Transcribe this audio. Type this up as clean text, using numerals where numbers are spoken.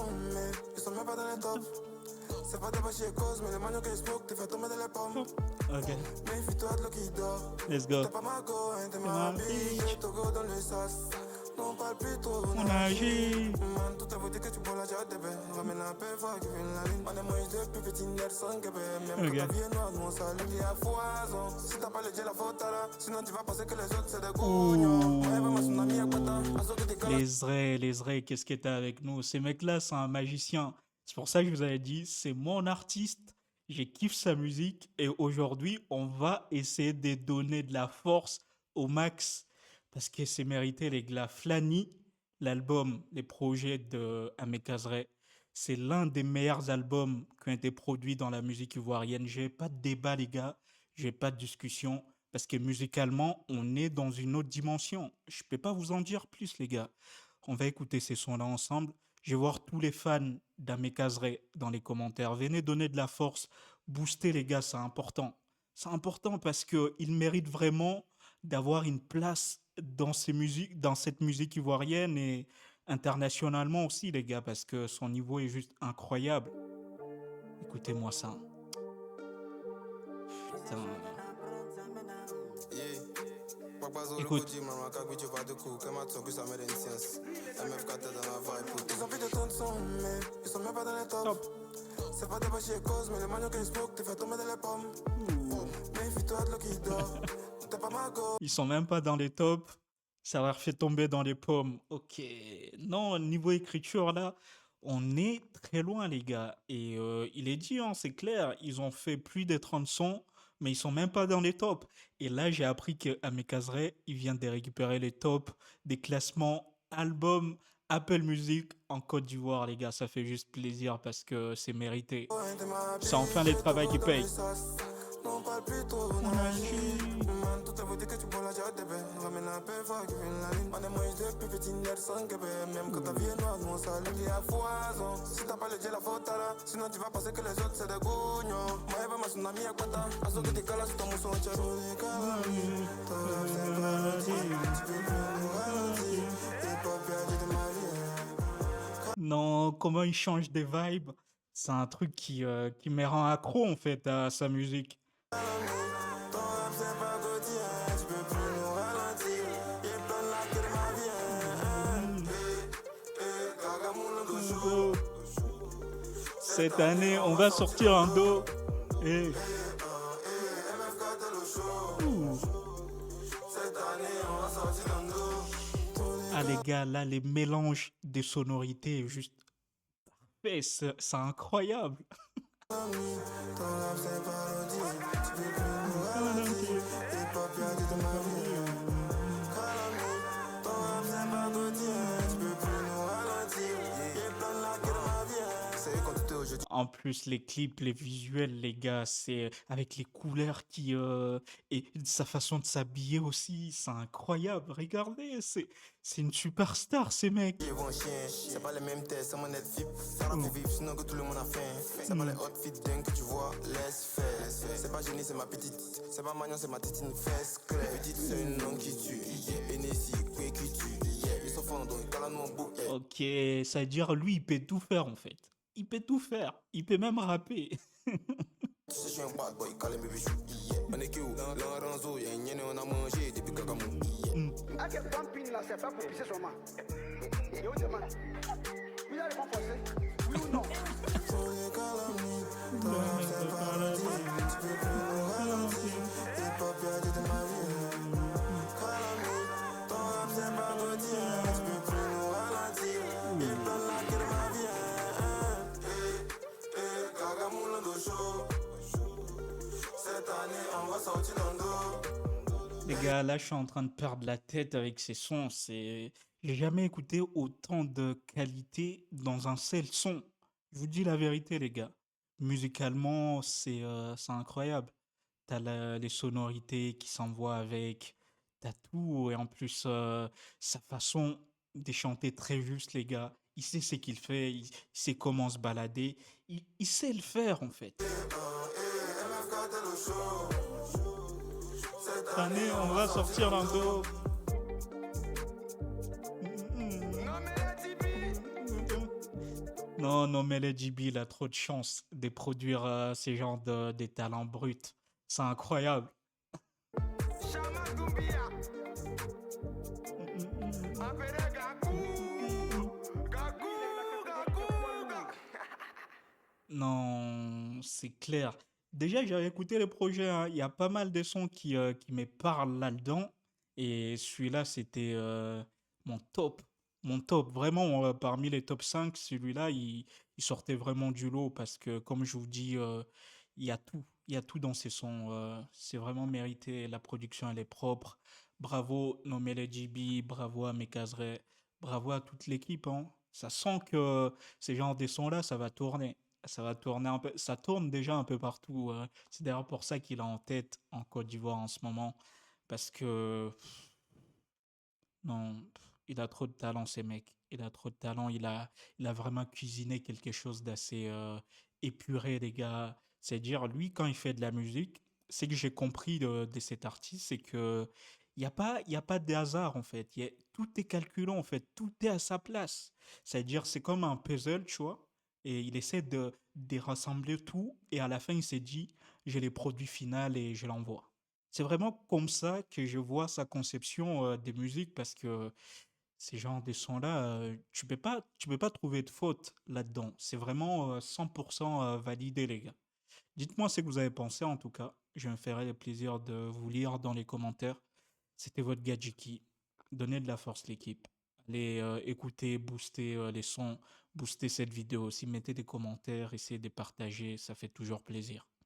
son, mais ils sont même pas dans les tops. C'est pas des bâchés cause, mais les manions qu'ils smoke, t'es fait tomber dans les pommes. Ok, Méfie-toi de l'eau qui dort. let's go. T'es pas ma go, hein, t'es C'est ma ma bitch. bitch. Togo dans le sas. Non, on parle plus trop, On agit. Man, tout à vous dit que tu bois la jatte, bébé. Ramène la paix, faut qu'il vienne la ligne. On est moins de plus petit nerf sans que même Ok. quand ta vie est noire, nous on s'allume, il y a foison. Si t'as pas le Dieu, la faute à la. Sinon tu vas penser que les autres c'est des couillons. Ouais, bah, ma tsunami à Guata. Azo que t'es calme. Les vrais, qu'est-ce que t'as avec nous? Ces mecs-là, c'est un magicien. C'est pour ça que je vous avais dit, c'est mon artiste. J'ai kiffé sa musique et aujourd'hui, on va essayer de donner de la force au max parce que c'est mérité, les gars. Flani, l'album, les projets de Amekazre, c'est l'un des meilleurs albums qui ont été produits dans la musique ivoirienne. J'ai pas de débat, les gars. J'ai pas de discussion. Parce que musicalement, on est dans une autre dimension. Je peux pas vous en dire plus, les gars. On va écouter ces sons-là ensemble. Je vais voir tous les fans d'Amekazre dans les commentaires. Venez donner de la force. Booster, les gars, c'est important. C'est important parce qu'il mérite vraiment d'avoir une place dans ces musiques, dans cette musique ivoirienne et internationalement aussi, les gars, parce que son niveau est juste incroyable. Écoutez-moi ça. Putain. Écoute. Ils ont fait de ton son, mais ils sont même pas dans les tops. Top. C'est pas des bâchés cause, mais les manions qu'ils smoke, t'es fait tomber dans les pommes. Méfie-toi de l'eau qui dort. T'es pas ma go. Ils sont même pas dans les tops. Ça leur fait tomber dans les pommes. Ok. Non, niveau écriture, là, on est très loin, les gars. Et il est dit, hein, c'est clair, ils ont fait plus de 30 sons, mais ils sont même pas dans les tops. Et là, j'ai appris que Amekazre, il vient de récupérer les tops des classements albums Apple Music en Côte d'Ivoire, les gars. Ça fait juste plaisir parce que c'est mérité. C'est enfin les travaux qui payent. Non, parle plus trop, On agit. Man, tout à vous dit que tu bois la jatte, bébé. Ramène la paix, faut qu'il vienne la ligne. On est moins de plus petit nerf sans que même quand ta vie est noire, nous on s'allume, il y a foison. Si t'as pas le Dieu, la faute à la. Sinon tu vas penser que les autres c'est des couillons. Moi, bah, ma tsunami à Guata. Azo que t'es calme, c'est ton mousson, tu as roulé calme. Ton rap c'est paradis. Tu peux plus nous ralentir. Et pas perdu de ma vie. Non, comment il change des vibes. C'est un truc qui me rend accro, en fait, à sa musique. Ton rap c'est pas quotidien. Tu peux plus nous ralentir. Et plein de la que de ma vie. Kagamoula de chaud. Cette année, on va sortir un dos. Eh. MFK de l'eau chaud. Ouh. Cette année on va sortir un dos. Ah les gars, là, les mélanges des sonorités, est juste parfait, c'est incroyable. Ton rap c'est parodie. Tu peux plus nous ralentir. Et pas perdu de ma vie. Calomnie. Ton rap c'est pas quotidien. Tu peux plus nous ralentir. Et plein de la que de ma vie. C'est quand tu t'es aujourd'hui. En plus, les clips, les visuels, les gars, c'est avec les couleurs et sa façon de s'habiller aussi, c'est incroyable. Regardez, c'est une superstar, ces mecs. Ils vont chien, c'est pas les mêmes tests, c'est mon net VIP. Ça va pour vivre, sinon que tout le monde a faim. C'est pas les outfits dingues que tu vois, laisse faire. C'est pas Jenny, c'est ma petite. C'est pas Magnon, c'est ma titine fesse claire. Petite, c'est une langue qui tue. Hennessy, quoi qui tue. Ils sont fondants, ils calent mon bouc. Ok, ça veut dire lui, il peut tout faire en fait. Il peut tout faire. Il peut même rapper. Tu sais, je suis un bad boy, calme bébé chou. On est que où? L'oranzo, y'a une on a mangé depuis Kagamou. Ah, que pampine là, c'est pas pour pisser sur moi. Et on demande, vous allez m'enfoncer? Oui ou non? Ton les calomnies, ton rap c'est parodie. Tu peux plus nous ralentir. Et pas perdu de ma vie. Calomnie, ton rap c'est pas quotidien. Tu peux plus nous ralentir. Et plein de la que de ma vie. Kagamoula de chaud. Cette année on va sortir dans le dos. Les gars, là, je suis en train de perdre la tête avec ces sons. J'ai jamais écouté autant de qualité dans un seul son. Je vous dis la vérité, les gars. Musicalement, c'est incroyable. T'as les sonorités qui s'envoient avec, t'as tout. Et en plus, sa façon de chanter très juste, les gars. Il sait ce qu'il fait, il sait comment se balader. Il sait le faire, en fait. MFK de l'eau chaud. Cette année, on va sortir un dos. Non, mais la Tipeee, Non, non, mais le GB, il a trop de chance de produire ces genres des talents bruts. C'est incroyable. Shaman Doumbia, Mm, mm, mm, appelé mm, mm, mm. Gagou. Non, c'est clair. Déjà, j'avais écouté le projet, hein. Il y a pas mal de sons qui me parlent là-dedans. Et celui-là, c'était mon top. Mon top. Vraiment, parmi les top 5, celui-là, il sortait vraiment du lot parce que, comme je vous dis, il y a tout. Il y a tout dans ces sons. C'est vraiment mérité. La production, elle est propre. Bravo, Nomele GB. Bravo à Mekazre. Bravo à toute l'équipe, hein. Ça sent que ces genres de sons-là, ça va tourner. Ça va tourner un peu, ça tourne déjà un peu partout. C'est d'ailleurs pour ça qu'il est en tête en Côte d'Ivoire en ce moment. Parce que, non, il a trop de talent, ces mecs. Il a trop de talent. Il a vraiment cuisiné quelque chose d'assez épuré, les gars. C'est-à-dire, lui, quand il fait de la musique, c'est que j'ai compris de cet artiste, c'est que il y a pas de hasard, en fait. Tout est calculé, en fait. Tout est à sa place. C'est-à-dire, c'est comme un puzzle, tu vois. Et il essaie de rassembler tout. Et à la fin, il s'est dit, j'ai les produits finaux et je l'envoie. C'est vraiment comme ça que je vois sa conception des musiques parce que ces genres de sons-là, tu peux pas trouver de faute là-dedans. C'est vraiment 100% validé, les gars. Dites-moi ce que vous avez pensé en tout cas. Je me ferai le plaisir de vous lire dans les commentaires. C'était votre Gadjiki. Donnez de la force, l'équipe. Allez écouter, booster les sons, booster cette vidéo aussi. Mettez des commentaires, essayez de partager, ça fait toujours plaisir.